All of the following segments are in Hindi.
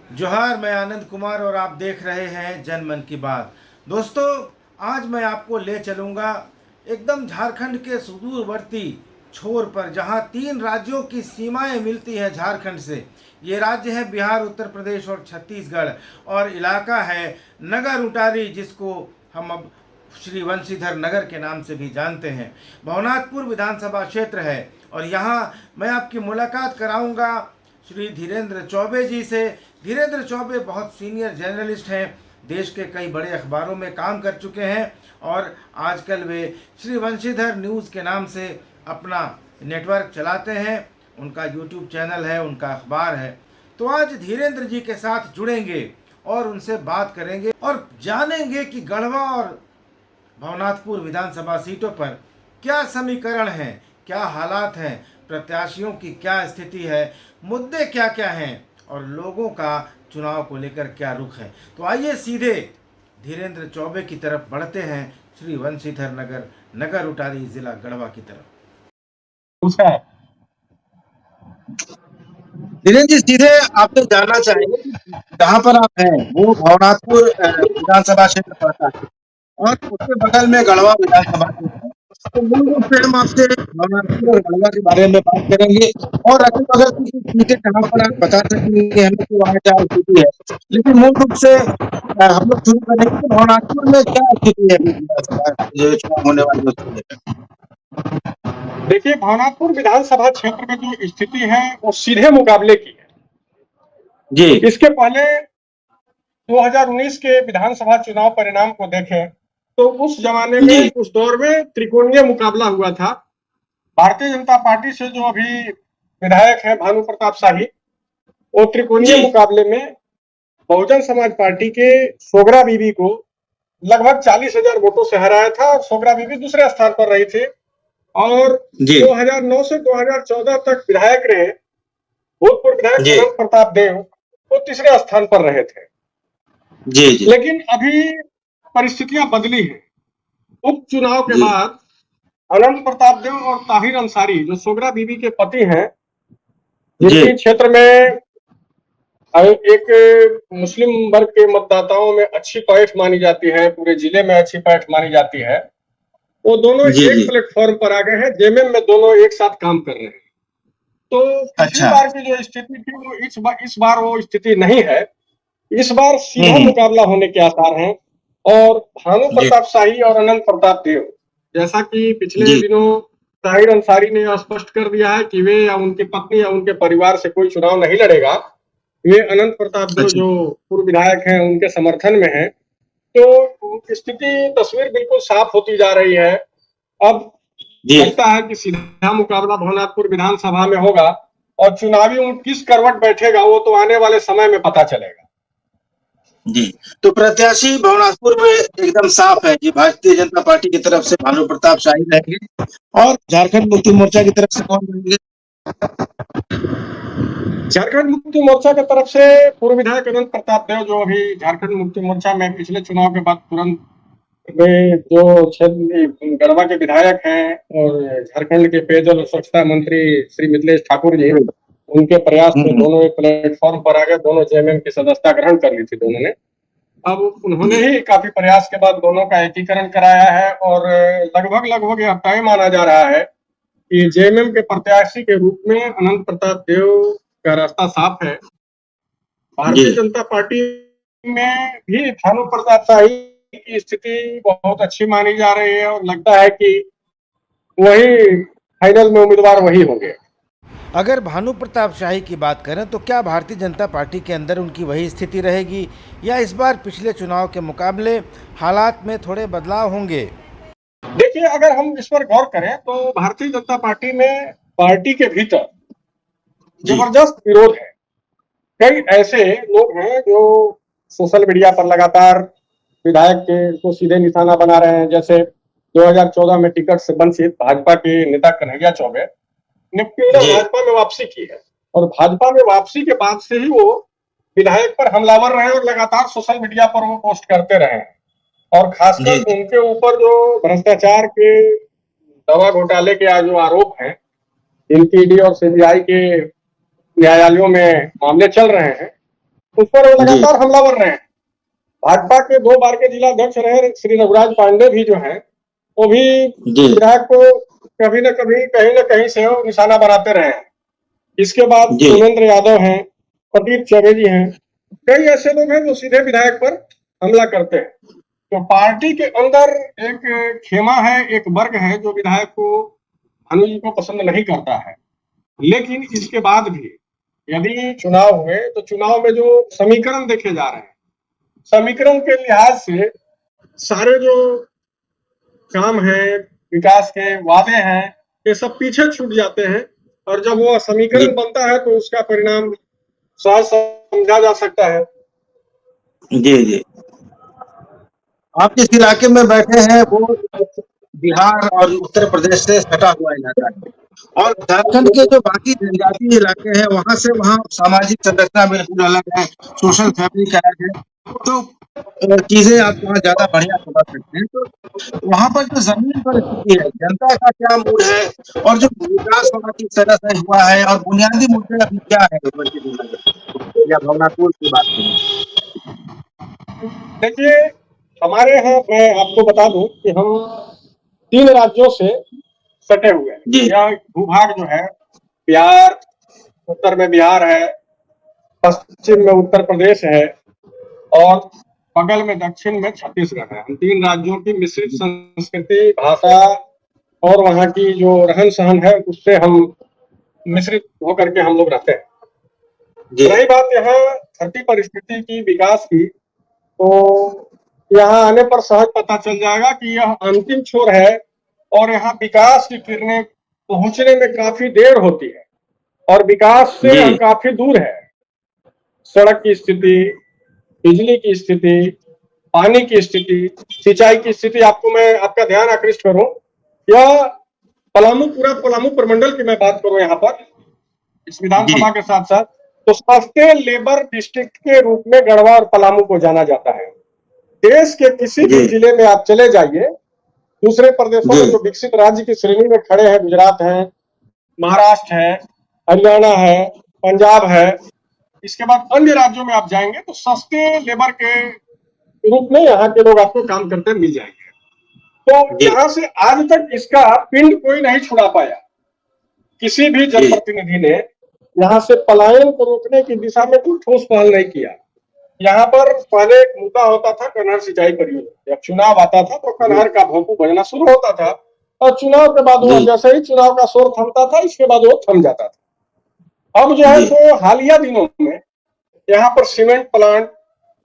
जोहार, मैं आनंद कुमार और आप देख रहे हैं जनमन की बात। दोस्तों, आज मैं आपको ले चलूँगा एकदम झारखंड के सुदूरवर्ती छोर पर, जहां 3 राज्यों की सीमाएं मिलती हैं झारखंड से। ये राज्य है बिहार, उत्तर प्रदेश और छत्तीसगढ़, और इलाका है नगर उटारी, जिसको हम अब श्री वंशीधर नगर के नाम से भी जानते हैं। भवनाथपुर विधानसभा क्षेत्र है, और यहाँ मैं आपकी मुलाकात कराऊंगा श्री धीरेन्द्र चौबे जी से। धीरेन्द्र चौबे बहुत सीनियर जर्नलिस्ट हैं, देश के कई बड़े अखबारों में काम कर चुके हैं, और आजकल वे श्री वंशीधर न्यूज़ के नाम से अपना नेटवर्क चलाते हैं। उनका यूट्यूब चैनल है, उनका अखबार है। तो आज धीरेन्द्र जी के साथ जुड़ेंगे और उनसे बात करेंगे और जानेंगे कि गढ़वा और भवनाथपुर विधानसभा सीटों पर क्या समीकरण हैं, क्या हालात हैं, प्रत्याशियों की क्या स्थिति है, मुद्दे क्या क्या हैं, और लोगों का चुनाव को लेकर क्या रुख है। तो आइए सीधे धीरेन्द्र चौबे की तरफ बढ़ते हैं, श्री वंशीधर नगर, नगर उटारी, जिला गढ़वा की तरफ। पूछा है धीरेन्द्र जी, सीधे आपसे जानना चाहेंगे कि जहाँ पर आप हैं वो भवनाथपुर विधानसभा क्षेत्र पड़ता है और उसके बगल में गढ़वा विधानसभा क्षेत्र है। तो मूल रूप से हम आपसे भवनाथपुर और गढ़वा के बारे में बात करेंगे और अगल बगल की कुछ चीजें जहाँ पर आप बता सकेंगे हमें कि वहाँ क्या स्थिति है। लेकिन मूल रूप से हम लोग शुरू करेंगे कि भवनाथपुर में क्या स्थिति है अभी विधानसभा जो चुनाव होने वाली उसको लेकर। देखिए, भावनापुर विधानसभा क्षेत्र में जो स्थिति है वो सीधे मुकाबले की है। जी। इसके पहले 2019 के विधानसभा चुनाव परिणाम को देखें तो उस जमाने में, उस दौर में त्रिकोणीय मुकाबला हुआ था। भारतीय जनता पार्टी से जो अभी विधायक है भानु प्रताप शाही, वो त्रिकोणीय मुकाबले में बहुजन समाज पार्टी के सोगरा बीबी को लगभग 40,000 वोटों से हराया था, और सोगरा बीबी दूसरे स्थान पर रही थी। और 2009 से 2014 तक विधायक रहे भूतपूर्व विधायक अनंत प्रताप देव, वो तीसरे स्थान पर रहे थे। जी। लेकिन अभी परिस्थितियां बदली है। उपचुनाव के बाद अनंत प्रताप देव और ताहिर अंसारी, जो सोगरा बीबी के पति हैं, जिनके क्षेत्र में एक मुस्लिम वर्ग के मतदाताओं में अच्छी पैठ मानी जाती है, पूरे जिले में अच्छी पैठ मानी जाती है, वो दोनों एक प्लेटफॉर्म पर आ गए हैं। जेएमएम में दोनों एक साथ काम कर रहे हैं। तो पिछली बार की जो स्थिति थी वो इस बार वो स्थिति नहीं है। इस बार सीधा मुकाबला होने के आसार हैं, और भानु प्रताप शाही और अनंत प्रताप देव, जैसा कि पिछले दिनों ताहिर अंसारी ने स्पष्ट कर दिया है कि वे या उनकी पत्नी या उनके परिवार से कोई चुनाव नहीं लड़ेगा। वे अनंत प्रताप देव जो पूर्व विधायक हैं उनके समर्थन में है। तो स्थिति, तस्वीर बिल्कुल साफ होती जा रही है। अब लगता है कि सीधा मुकाबला भवनाथपुर विधानसभा में होगा, और चुनावी किस करवट बैठेगा वो तो आने वाले समय में पता चलेगा। जी, तो प्रत्याशी भवनाथपुर में एकदम साफ है कि भारतीय जनता पार्टी की तरफ से भानु प्रताप शाही रहेंगे, और झारखंड मुक्ति मोर्चा की तरफ से कौन रहेंगे? झारखंड मुक्ति मोर्चा की तरफ से पूर्व विधायक अनंत प्रताप देव, जो अभी झारखंड मुक्ति मोर्चा में पिछले चुनाव के बाद तुरंत में जो क्षेत्र गढ़वा के विधायक हैं, और झारखंड के पेयजल और स्वच्छता मंत्री श्री मिथिलेश ठाकुर जी, उनके प्रयास में दोनों एक प्लेटफॉर्म पर आ गए। दोनों जेएमएम की सदस्यता ग्रहण कर ली थी दोनों ने। अब उन्होंने ही काफी प्रयास के बाद दोनों का एकीकरण कराया है, और लगभग यह तय माना जा रहा है कि जेएमएम के प्रत्याशी के रूप में अनंत प्रताप देव का रास्ता साफ है। भारतीय जनता पार्टी में भी भानु प्रताप शाही की स्थिति बहुत अच्छी मानी जा रही है, और लगता है कि वही फाइनल में उम्मीदवार वही होंगे। अगर भानु प्रताप शाही की बात करें तो क्या भारतीय जनता पार्टी के अंदर उनकी वही स्थिति रहेगी, या इस बार पिछले चुनाव के मुकाबले हालात में थोड़े बदलाव होंगे? देखिए, अगर हम इस पर गौर करें तो भारतीय जनता पार्टी में पार्टी के भीतर जबरदस्त विरोध है। कई ऐसे लोग हैं जो सोशल मीडिया पर लगातार विधायक के को सीधे निशाना बना रहे हैं। जैसे 2014 में टिकट से वंचित भाजपा के नेता कन्हैया चौबे ने भाजपा में वापसी की है, और भाजपा में वापसी के बाद से ही वो विधायक पर हमलावर रहे, और लगातार सोशल मीडिया पर वो पोस्ट करते रहे हैं। और खासकर उनके ऊपर जो भ्रष्टाचार के, दवा घोटाले के जो आरोप हैं, इनकी ईडी और सीबीआई के न्यायालयों में मामले चल रहे हैं, उस पर वो जी लगातार हमलावर रहे हैं। भाजपा के 2 बार के जिला अध्यक्ष रहे श्री रघुराज पांडे भी जो हैं, वो भी जी विधायक को कभी न कभी, कहीं न कहीं से वो निशाना बनाते रहे हैं। इसके बाद जी सोमेंद्र यादव हैं, प्रदीप चौबे जी हैं, कई ऐसे लोग हैं जो सीधे विधायक पर हमला करते हैं। तो पार्टी के अंदर एक खेमा है, एक वर्ग है जो विधायक को, भानु जी को पसंद नहीं करता है। लेकिन इसके बाद भी यदि चुनाव हुए तो चुनाव में जो समीकरण देखे जा रहे हैं, समीकरण के लिहाज से सारे जो काम है, विकास के वादे हैं, ये सब पीछे छूट जाते हैं। और जब वो जी समीकरण बनता है तो उसका परिणाम सहज समझा जा सकता है। जी जी। आप जिस इलाके में बैठे हैं वो बिहार और उत्तर प्रदेश से सटा हुआ इलाका है, और झारखंड के जो बाकी जनजातीय इलाके हैं वहां से वहां सामाजिक संरचना बिल्कुल अलग है, सोशल फैब्रिक अलग है। तो चीजें आप वहाँ ज्यादा बढ़िया समझ सकते हैं। तो वहां पर जो जमीन पर स्थिति है, जनता का क्या मूड है, और जो विकास वहाँ किस तरह से हुआ है, और बुनियादी मुद्दे अभी क्या है यूनिवर्सिटी में या भवनापुर की बात करें। देखिए, हमारे यहाँ मैं आपको बता दूं कि हम 3 राज्यों से सटे हुए हैं। जी यह भूभाग जो है, बिहार, उत्तर में बिहार है, पश्चिम में उत्तर प्रदेश है और बगल में दक्षिण में छत्तीसगढ़ है। हम 3 राज्यों की मिश्रित संस्कृति, भाषा और वहाँ की जो रहन सहन है उससे हम मिश्रित होकर के हम लोग रहते हैं। जी रही बात यहाँ धरती परिस्थिति की, विकास की, तो यहाँ आने पर सहज पता चल जाएगा कि यह अंतिम छोर है और यहाँ विकास की किरणें पहुंचने में काफी देर होती है और विकास से जी हम काफी दूर है। सड़क की स्थिति, बिजली की स्थिति, पानी की स्थिति, सिंचाई की स्थिति, आपको मैं आपका ध्यान आकृष्ट करूं, यह पलामू, पूरा पलामू प्रमंडल की मैं बात करूं यहाँ पर इस जी विधानसभा के साथ साथ, तो सस्ते लेबर डिस्ट्रिक्ट के रूप में गढ़वा और पलामू को जाना जाता है। देश के किसी जी भी जिले में आप चले जाइए, दूसरे प्रदेशों में जी जो विकसित राज्य की श्रेणी में खड़े हैं, गुजरात है, महाराष्ट्र है, हरियाणा है, पंजाब है, इसके बाद अन्य राज्यों में आप जाएंगे तो सस्ते लेबर के रूप में यहाँ के लोग आपको काम करते मिल जाएंगे। तो जी यहाँ से आज तक इसका पिंड कोई नहीं छुड़ा पाया। किसी भी जी जनप्रतिनिधि ने यहाँ से पलायन को रोकने की दिशा में कोई ठोस पहल नहीं किया। यहाँ पर पहले एक मुद्दा होता था कनहर सिंचाई परियोजना, जब चुनाव आता था तो कनहर का भोंपू बजना शुरू होता था और चुनाव के बाद वो, जी जैसे ही चुनाव का शोर थमता था, इसके बाद वो थम जाता था। अब जो है जी सो हालिया दिनों में यहाँ पर सीमेंट प्लांट,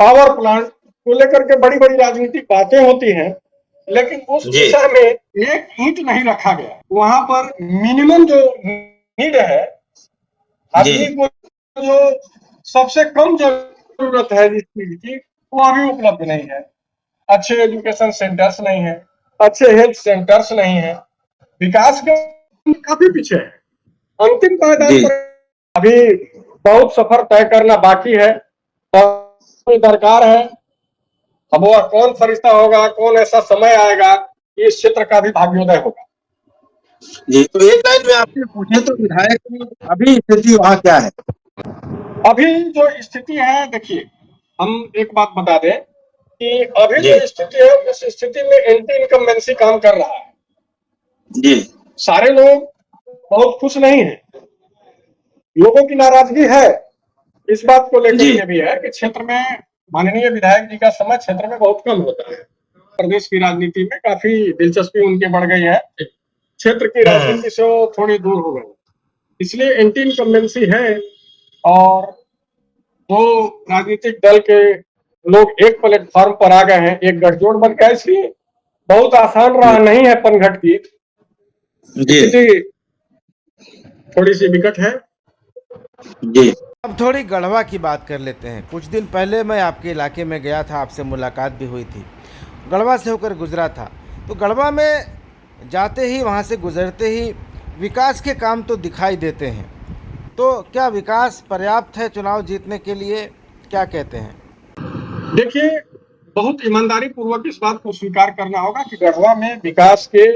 पावर प्लांट को लेकर के बड़ी बड़ी राजनीतिक बातें होती हैं, लेकिन उस जी दिशा में एक ईंट नहीं रखा गया। वहां पर मिनिमम जो नीड है, जी आदमी को जो सबसे कम जरूरत है जिस चीज की, वो अभी उपलब्ध नहीं है। अच्छे एजुकेशन सेंटर्स नहीं है, अच्छे हेल्थ सेंटर्स नहीं है, विकास के काफी पीछे है। अंतिम पायदान जी पर अभी बहुत सफर तय करना बाकी है और दरकार है। अब वह कौन फरिश्ता होगा, कौन ऐसा समय आएगा कि इस क्षेत्र का भी भाग्योदय होगा। जी। तो एक लाइन में आपसे पूछे तो विधायक की अभी स्थिति वहाँ क्या है। अभी जो स्थिति है, देखिए, हम एक बात बता दें कि अभी जी जो स्थिति है उस स्थिति में एंटी इनकम्बेंसी काम कर रहा है। जी सारे लोग बहुत खुश नहीं हैं, लोगों की नाराजगी है। इस बात को लेकर जी के भी है कि क्षेत्र में माननीय विधायक जी का समय क्षेत्र में बहुत कम होता है। प्रदेश की राजनीति में काफी दिलचस्पी उनकी बढ़ गई है, क्षेत्र की राजनीति से वो थोड़ी दूर हो गए, इसलिए एंटी इनकम्बेंसी है। और दो राजनीतिक दल के लोग एक प्लेटफॉर्म पर आ गए हैं, एक गठजोड़ बन गया, इसलिए बहुत आसान रहा नहीं है पनघट की जी स्थिति, थोड़ी सी विकट है। जी अब थोड़ी गढ़वा की बात कर लेते हैं। कुछ दिन पहले मैं आपके इलाके में गया था, आपसे मुलाकात भी हुई थी, गढ़वा से होकर गुजरा था। तो गढ़वा में जाते ही, वहाँ से गुजरते ही विकास के काम तो दिखाई देते हैं। तो क्या विकास पर्याप्त है चुनाव जीतने के लिए, क्या कहते हैं? देखिए, बहुत ईमानदारी पूर्वक इस बात को स्वीकार करना होगा कि गढ़वा में विकास के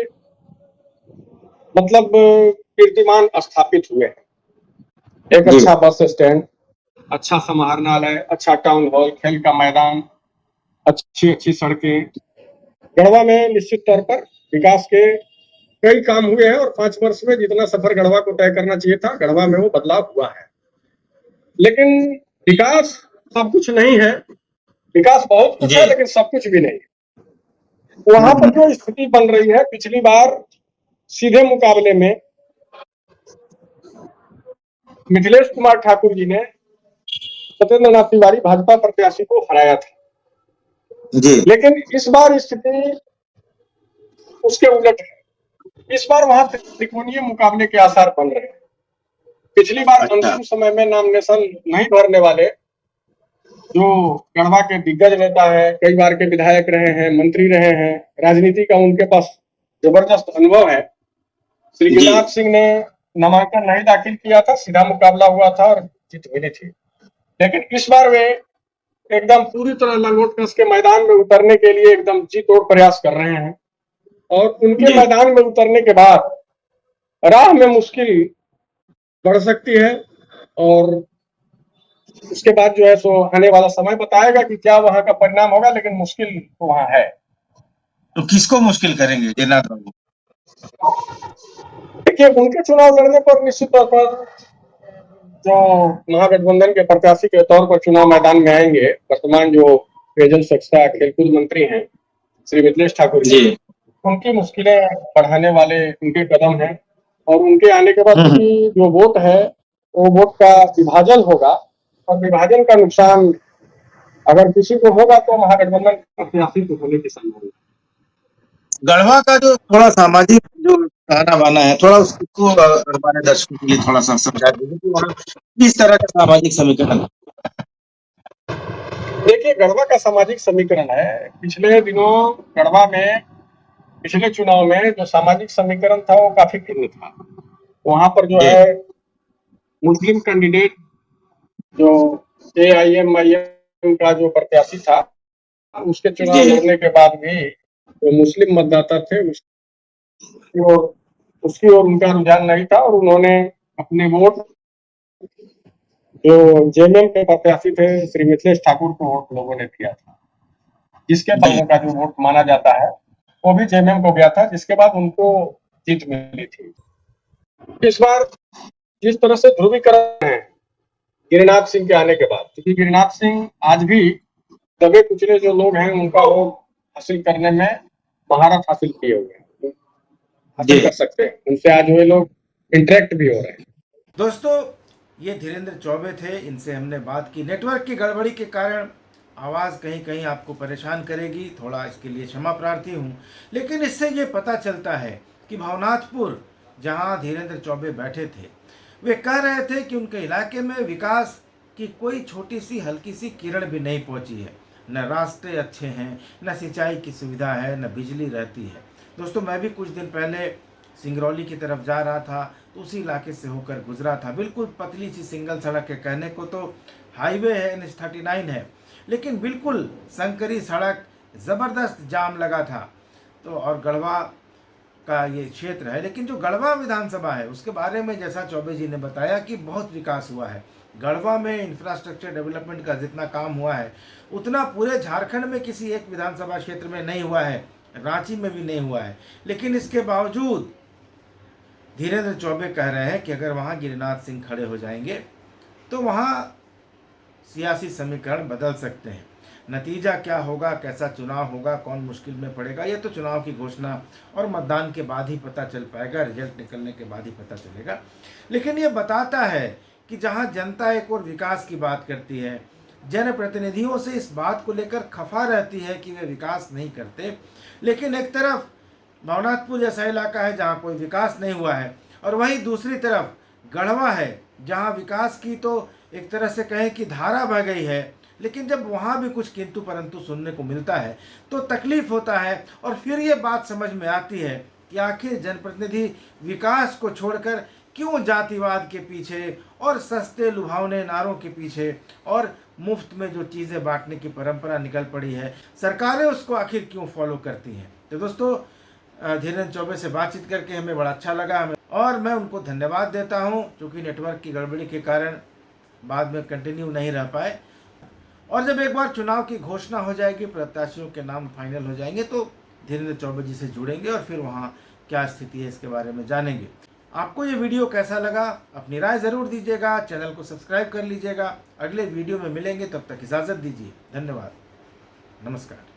मतलब कीर्तिमान स्थापित हुए हैं। एक जी अच्छा बस स्टैंड, अच्छा समाहरणालय, अच्छा टाउन हॉल, खेल का मैदान, अच्छी अच्छी सड़कें। गढ़वा में निश्चित तौर पर विकास के कई काम हुए हैं और 5 वर्ष में जितना सफर गढ़वा को तय करना चाहिए था, गढ़वा में वो बदलाव हुआ है। लेकिन विकास सब कुछ नहीं है, विकास बहुत कुछ है लेकिन सब कुछ भी नहीं। वहां पर जो स्थिति बन रही है, पिछली बार सीधे मुकाबले में मिथिलेश कुमार ठाकुर जी ने सत्येंद्र नाथ तिवारी भाजपा प्रत्याशी को हराया था। लेकिन इस बार स्थिति उसके उलट है। इस बार वहां त्रिकोणीय मुकाबले के आसार बन रहे हैं। पिछली बार अंतिम समय में नामिनेशन नहीं भरने वाले जो गढ़वा के दिग्गज नेता हैं, कई बार के विधायक रहे हैं, मंत्री रहे हैं, राजनीति का उनके पास जबरदस्त अनुभव है। श्री गिरिराज सिंह ने नामांकन नहीं दाखिल किया था, सीधा मुकाबला हुआ था और जीत मिली थी। लेकिन इस बार वे एकदम पूरी तरह लंगोट कस के मैदान में उतरने के लिए एकदम जी तोड़ प्रयास कर रहे हैं और उनके मैदान में उतरने के बाद राह में मुश्किल बढ़ सकती है और उसके बाद जो है सो आने वाला समय बताएगा कि क्या वहां का परिणाम होगा, लेकिन मुश्किल तो वहां है। तो किसको मुश्किल करेंगे गिरिनाथ बाबू? देखिए, उनके चुनाव लड़ने पर निश्चित तौर पर जो महागठबंधन के प्रत्याशी के तौर पर चुनाव मैदान में आएंगे, वर्तमान जो पेयजल स्वच्छता खेलकूद मंत्री हैं श्री मिथिलेश ठाकुर जी, उनकी मुश्किलें बढ़ाने वाले उनके कदम हैं और उनके आने के बाद जो वोट है वो वोट का विभाजन होगा और विभाजन का नुकसान अगर किसी को होगा तो महागठबंधन प्रत्याशी को होने की संभावना। गढ़वा का जो थोड़ा सामाजिक जो ताना बाना है, थोड़ा उसको हमारे दर्शकों के लिए थोड़ा सा समझा दीजिए कि वहाँ किस तरह का सामाजिक समीकरण है? देखिए, गढ़वा का सामाजिक समीकरण है, पिछले दिनों गढ़वा में पिछले चुनाव में जो सामाजिक समीकरण था वो काफी भिन्न था। वहां पर जो है मुस्लिम कैंडिडेट जो AIMIM का जो प्रत्याशी था, उसके चुनाव लड़ने के बाद भी जो मुस्लिम मतदाता थे उसकी ओर उनका रुझान नहीं था और उन्होंने अपने वोट जो JMM के प्रत्याशी थे श्री मिथिलेश ठाकुर को वोट लोगों ने दिया था, जिसके बाद का जो वोट माना जाता है वो भी JMM को गया था, जिसके बाद उनको जीत मिली थी। इस बार जिस तरह से ध्रुवीकरण है गिरिनाथ सिंह के आने के बाद, क्योंकि गिरिनाथ सिंह आज भी दबे कुचले जो लोग हैं उनका वोट हासिल करने में महारत हासिल किए हुए हैं, हासिल कर सकते हैं, उनसे आज वे लोग इंटरेक्ट भी हो रहे हैं। दोस्तों, ये धीरेन्द्र चौबे थे, इनसे हमने बात की। नेटवर्क की गड़बड़ी के कारण आवाज़ कहीं कहीं आपको परेशान करेगी, थोड़ा इसके लिए क्षमा प्रार्थी हूँ। लेकिन इससे ये पता चलता है कि भवनाथपुर जहाँ धीरेन्द्र चौबे बैठे थे, वे कह रहे थे कि उनके इलाके में विकास की कोई छोटी सी हल्की सी किरण भी नहीं पहुँची है। न रास्ते अच्छे हैं, न सिंचाई की सुविधा है, न बिजली रहती है। दोस्तों, मैं भी कुछ दिन पहले सिंगरौली की तरफ जा रहा था तो उसी इलाके से होकर गुजरा था। बिल्कुल पतली सी सिंगल सड़क है, कहने को तो हाईवे है, NH39 है, लेकिन बिल्कुल संकरी सड़क, ज़बरदस्त जाम लगा था। तो और गढ़वा का ये क्षेत्र है, लेकिन जो गढ़वा विधानसभा है उसके बारे में जैसा चौबे जी ने बताया कि बहुत विकास हुआ है। गढ़वा में इंफ्रास्ट्रक्चर डेवलपमेंट का जितना काम हुआ है उतना पूरे झारखंड में किसी एक विधानसभा क्षेत्र में नहीं हुआ है, रांची में भी नहीं हुआ है। लेकिन इसके बावजूद धीरेन्द्र चौबे कह रहे हैं कि अगर वहाँ गिरिनाथ सिंह खड़े हो जाएंगे तो वहाँ सियासी समीकरण बदल सकते हैं। नतीजा क्या होगा, कैसा चुनाव होगा, कौन मुश्किल में पड़ेगा, ये तो चुनाव की घोषणा और मतदान के बाद ही पता चल पाएगा, रिजल्ट निकलने के बाद ही पता चलेगा। लेकिन ये बताता है कि जहाँ जनता एक और विकास की बात करती है, जनप्रतिनिधियों से इस बात को लेकर खफा रहती है कि वे विकास नहीं करते, लेकिन एक तरफ भवनाथपुर जैसा इलाका है जहाँ कोई विकास नहीं हुआ है और वहीं दूसरी तरफ गढ़वा है जहाँ विकास की तो एक तरह से कहें कि धारा बह गई है, लेकिन जब वहाँ भी कुछ किंतु परंतु सुनने को मिलता है तो तकलीफ होता है। और फिर ये बात समझ में आती है कि आखिर जनप्रतिनिधि विकास को छोड़कर क्यों जातिवाद के पीछे और सस्ते लुभावने नारों के पीछे और मुफ्त में जो चीज़ें बांटने की परंपरा निकल पड़ी है, सरकारें उसको आखिर क्यों फॉलो करती हैं। तो दोस्तों, धीरेन्द्र चौबे से बातचीत करके हमें बड़ा अच्छा लगा और मैं उनको धन्यवाद देता हूं, क्योंकि नेटवर्क की गड़बड़ी के कारण बाद में कंटिन्यू नहीं रह पाए। और जब एक बार चुनाव की घोषणा हो जाएगी, प्रत्याशियों के नाम फाइनल हो जाएंगे, तो धीरेन्द्र चौबे जी से जुड़ेंगे और फिर वहाँ क्या स्थिति है इसके बारे में जानेंगे। आपको ये वीडियो कैसा लगा, अपनी राय ज़रूर दीजिएगा। चैनल को सब्सक्राइब कर लीजिएगा। अगले वीडियो में मिलेंगे, तब तक इजाज़त दीजिए। धन्यवाद, नमस्कार।